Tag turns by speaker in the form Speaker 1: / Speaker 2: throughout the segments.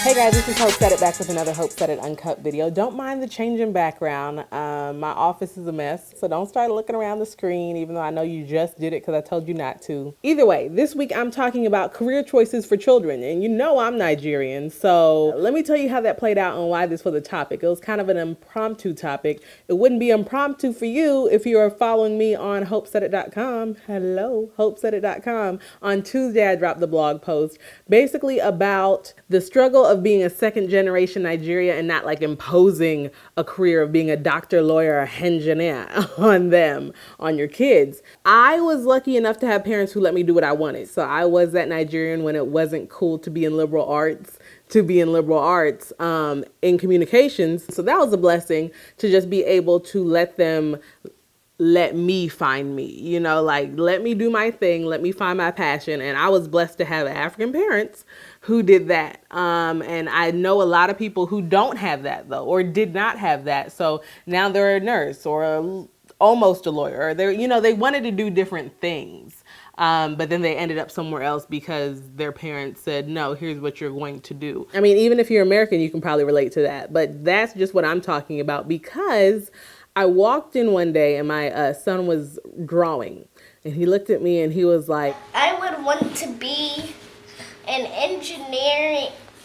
Speaker 1: Hey guys, this is HOPEsaidit back with another HOPEsaidit Uncut video. Don't mind the change in background. My office is a mess, so don't start looking around the screen, even though I know you just did it because I told you not to. Either way, this week I'm talking about career choices for children, and you know I'm Nigerian, so let me tell you how that played out and why this was a topic. It was kind of an impromptu topic. It wouldn't be impromptu for you if you are following me on HOPEsaidit.com. Hello, HOPEsaidit.com. On Tuesday, I dropped the blog post basically about the struggle of being a second generation Nigeria and not like imposing a career of being a doctor, lawyer, or engineer on them, on your kids. I was lucky enough to have parents who let me do what I wanted. So I was that Nigerian when it wasn't cool to be in liberal arts, in communications. So that was a blessing to just be able to let me find me, like let me do my thing, let me find my passion. And I was blessed to have African parents who did that. And I know a lot of people who don't have that though, or did not have that. So now they're a nurse or almost a lawyer, or they wanted to do different things. But then they ended up somewhere else because their parents said, no, here's what you're going to do. I mean, even if you're American, you can probably relate to that. But that's just what I'm talking about, because I walked in one day and my son was drawing. And he looked at me and he was like,
Speaker 2: I would want to be an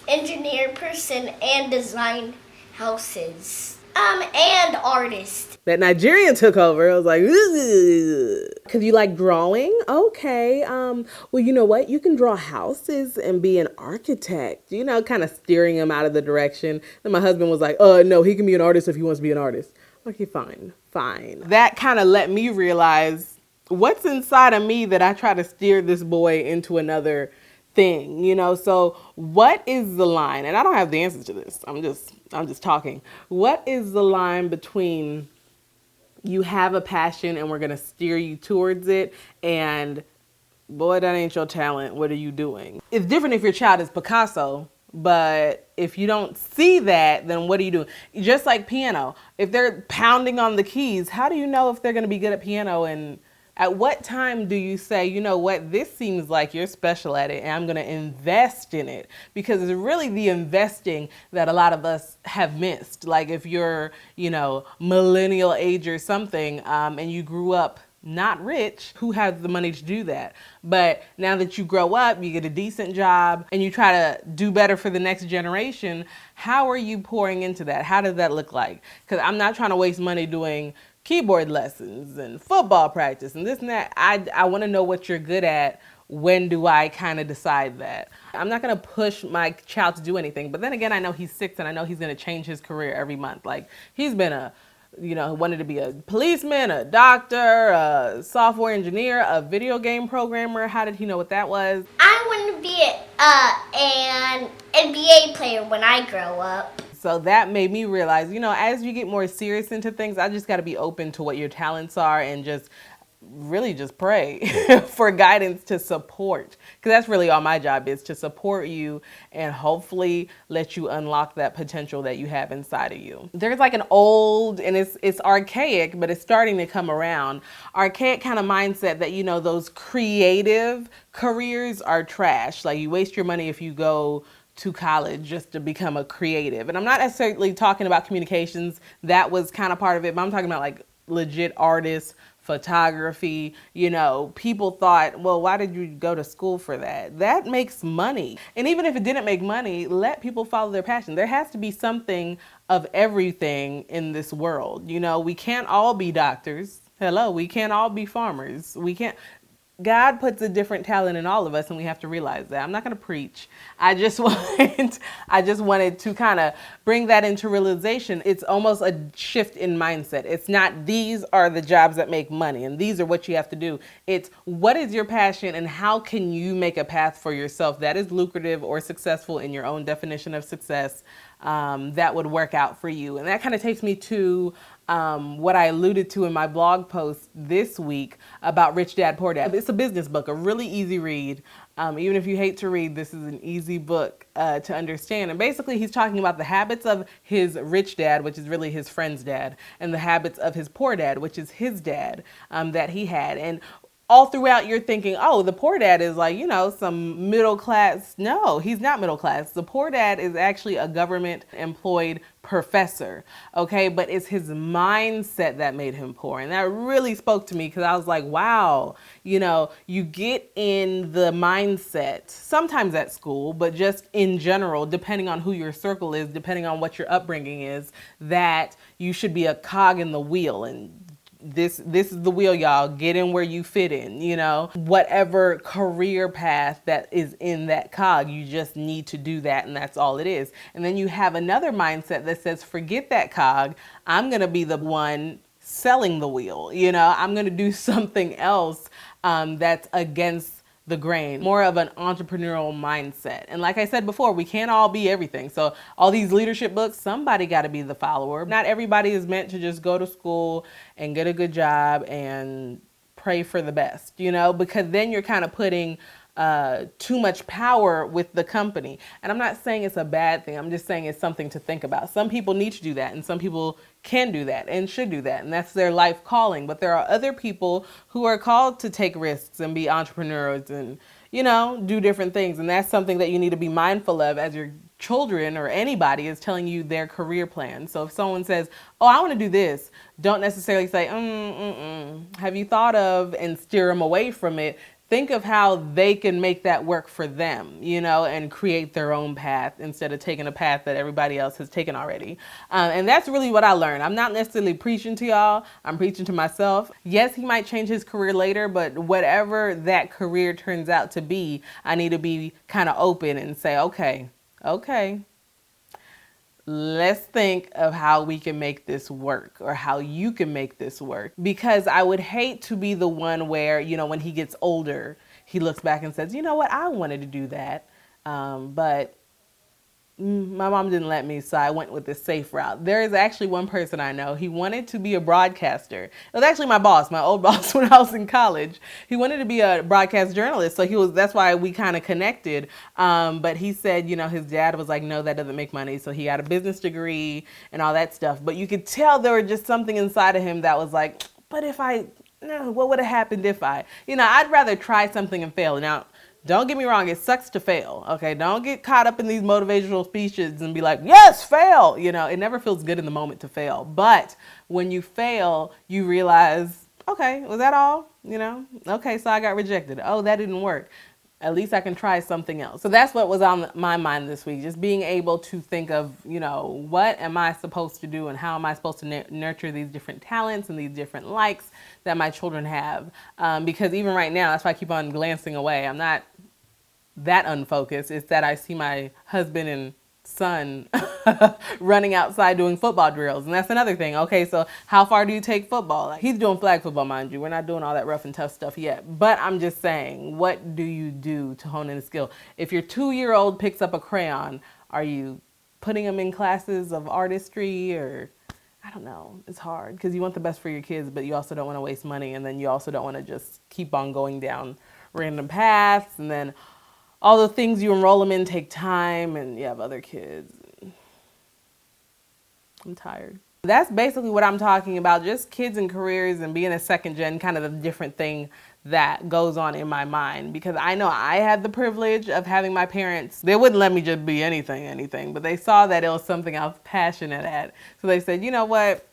Speaker 2: engineer person and design houses. And artist.
Speaker 1: That Nigerian took over. I was like, because you like drawing? Okay. Well, you know what? You can draw houses and be an architect, kind of steering him out of the direction. And my husband was like, no, he can be an artist if he wants to be an artist. Okay, fine. That kind of let me realize what's inside of me that I try to steer this boy into another thing, so what is the line? And I don't have the answers to this. I'm just talking. What is the line between you have a passion and we're going to steer you towards it, and boy, that ain't your talent. What are you doing? It's different if your child is Picasso, but if you don't see that, then what are you doing? Just like piano. If they're pounding on the keys, how do you know if they're going to be good at piano? And at what time do you say, you know what, this seems like you're special at it and I'm going to invest in it? Because it's really the investing that a lot of us have missed. Like if you're, millennial age or something, and you grew up not rich, who has the money to do that? But now that you grow up, you get a decent job and you try to do better for the next generation, how are you pouring into that? How does that look like? Because I'm not trying to waste money doing keyboard lessons and football practice and this and that. I want to know what you're good at. When do I kind of decide that? I'm not going to push my child to do anything. But then again, I know he's 6 and I know he's going to change his career every month. Like he's been wanted to be a policeman, a doctor, a software engineer, a video game programmer. How did he know what that was?
Speaker 2: I want to be an NBA player when I grow up.
Speaker 1: So that made me realize, as you get more serious into things, I just got to be open to what your talents are and just really just pray for guidance to support. Because that's really all my job is, to support you and hopefully let you unlock that potential that you have inside of you. There's like an old, and it's archaic, but it's starting to come around, archaic kind of mindset that, those creative careers are trash. Like you waste your money if you go to college just to become a creative. And I'm not necessarily talking about communications. That was kind of part of it, but I'm talking about like legit artists, photography. People thought, well, why did you go to school for that? That makes money. And even if it didn't make money, let people follow their passion. There has to be something of everything in this world. We can't all be doctors. Hello, we can't all be farmers. God puts a different talent in all of us, and we have to realize that. I'm not going to preach. I just wanted to kind of bring that into realization. It's almost a shift in mindset. It's not these are the jobs that make money and these are what you have to do. It's what is your passion and how can you make a path for yourself that is lucrative or successful in your own definition of success, that would work out for you. And that kind of takes me to what I alluded to in my blog post this week about Rich Dad, Poor Dad. It's a business book, a really easy read. Even if you hate to read, this is an easy book to understand. And basically he's talking about the habits of his rich dad, which is really his friend's dad, and the habits of his poor dad, which is his dad, that he had. And all throughout you're thinking, oh, the poor dad is like, some middle class. No, he's not middle class. The poor dad is actually a government employed professor. Okay. But it's his mindset that made him poor. And that really spoke to me because I was like, wow, you get in the mindset sometimes at school, but just in general, depending on who your circle is, depending on what your upbringing is, that you should be a cog in the wheel. And this is the wheel, y'all. Get in where you fit in, whatever career path that is in that cog, you just need to do that, and that's all it is. And then you have another mindset that says, forget that cog, I'm gonna be the one selling the wheel. I'm gonna do something else that's against the grain, more of an entrepreneurial mindset. And like I said before, we can't all be everything. So all these leadership books, somebody got to be the follower. Not everybody is meant to just go to school and get a good job and pray for the best, because then you're kind of putting too much power with the company. And I'm not saying it's a bad thing. I'm just saying it's something to think about. Some people need to do that, and some people can do that and should do that, and that's their life calling. But there are other people who are called to take risks and be entrepreneurs and, do different things. And that's something that you need to be mindful of as your children or anybody is telling you their career plan. So if someone says, oh, I want to do this, don't necessarily say, have you thought of, and steer them away from it. Think of how they can make that work for them, and create their own path instead of taking a path that everybody else has taken already. And that's really what I learned. I'm not necessarily preaching to y'all. I'm preaching to myself. Yes, he might change his career later, but whatever that career turns out to be, I need to be kind of open and say, okay, let's think of how we can make this work, or how you can make this work. Because I would hate to be the one where, when he gets older, he looks back and says, you know what, I wanted to do that. But my mom didn't let me, so I went with the safe route. There is actually one person I know. He wanted to be a broadcaster. It was actually my boss, my old boss when I was in college. He wanted to be a broadcast journalist, so that's why we kind of connected. But he said, his dad was like, no, that doesn't make money. So he got a business degree and all that stuff. But you could tell there was just something inside of him that was like, but what would have happened if I'd rather try something and fail. Now, don't get me wrong, it sucks to fail, okay? Don't get caught up in these motivational speeches and be like, yes, fail! It never feels good in the moment to fail. But when you fail, you realize, okay, was that all? Okay, so I got rejected. Oh, that didn't work. At least I can try something else. So that's what was on my mind this week, just being able to think of, what am I supposed to do and how am I supposed to nurture these different talents and these different likes that my children have. Because even right now, that's why I keep on glancing away. I'm not that unfocused. It's that I see my husband and son running outside doing football drills. And that's another thing. Okay, so how far do you take football? He's doing flag football, mind you. We're not doing all that rough and tough stuff yet. But I'm just saying, what do you do to hone in a skill? If your 2-year-old picks up a crayon, are you putting them in classes of artistry or... I don't know. It's hard because you want the best for your kids, but you also don't want to waste money. And then you also don't want to just keep on going down random paths. And then all the things you enroll them in take time, and you have other kids. I'm tired. That's basically what I'm talking about, just kids and careers and being a second gen, kind of the different thing that goes on in my mind. Because I know I had the privilege of having my parents, they wouldn't let me just be anything, but they saw that it was something I was passionate at. So they said, you know what?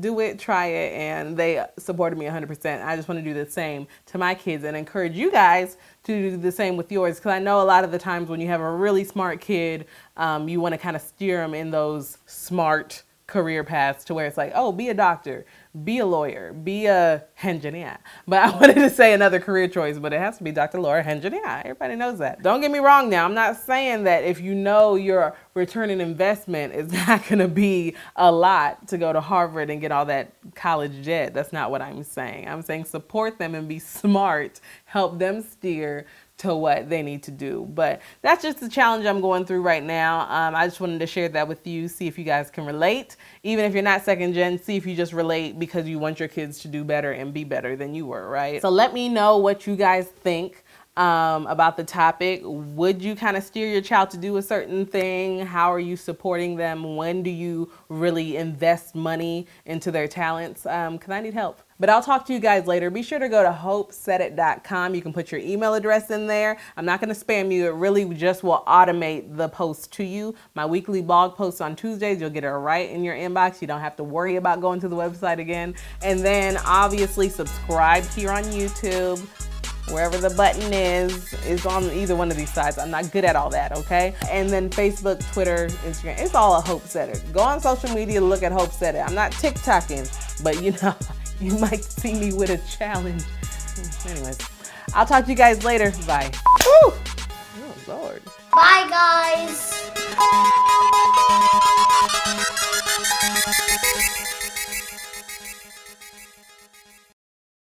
Speaker 1: Do it, try it, and they supported me 100%. I just want to do the same to my kids and encourage you guys to do the same with yours, because I know a lot of the times when you have a really smart kid, you want to kind of steer them in those smart career paths to where it's like, oh, be a doctor, be a lawyer, be a engineer. But I wanted to say another career choice, but it has to be Dr. Laura engineer. Everybody knows that. Don't get me wrong now. I'm not saying that if you know your return on investment is not going to be a lot to go to Harvard and get all that college debt. That's not what I'm saying. I'm saying support them and be smart, help them steer to what they need to do. But that's just the challenge I'm going through right now. I just wanted to share that with you, see if you guys can relate. Even if you're not second gen, see if you just relate because you want your kids to do better and be better than you were, right? So let me know what you guys think. about the topic. Would you kind of steer your child to do a certain thing? How are you supporting them? When do you really invest money into their talents? Because I need help. But I'll talk to you guys later. Be sure to go to HOPEsaidit.com. You can put your email address in there. I'm not going to spam you. It really just will automate the post to you. My weekly blog posts on Tuesdays, you'll get it right in your inbox. You don't have to worry about going to the website again. And then obviously subscribe here on YouTube. Wherever the button is on either one of these sites. I'm not good at all that, okay? And then Facebook, Twitter, Instagram, it's all a HOPEsaidit. Go on social media, look at HOPEsaidit. I'm not TikToking, but you know, you might see me with a challenge. Anyways, I'll talk to you guys later. Bye. Woo! Oh, Lord.
Speaker 2: Bye, guys.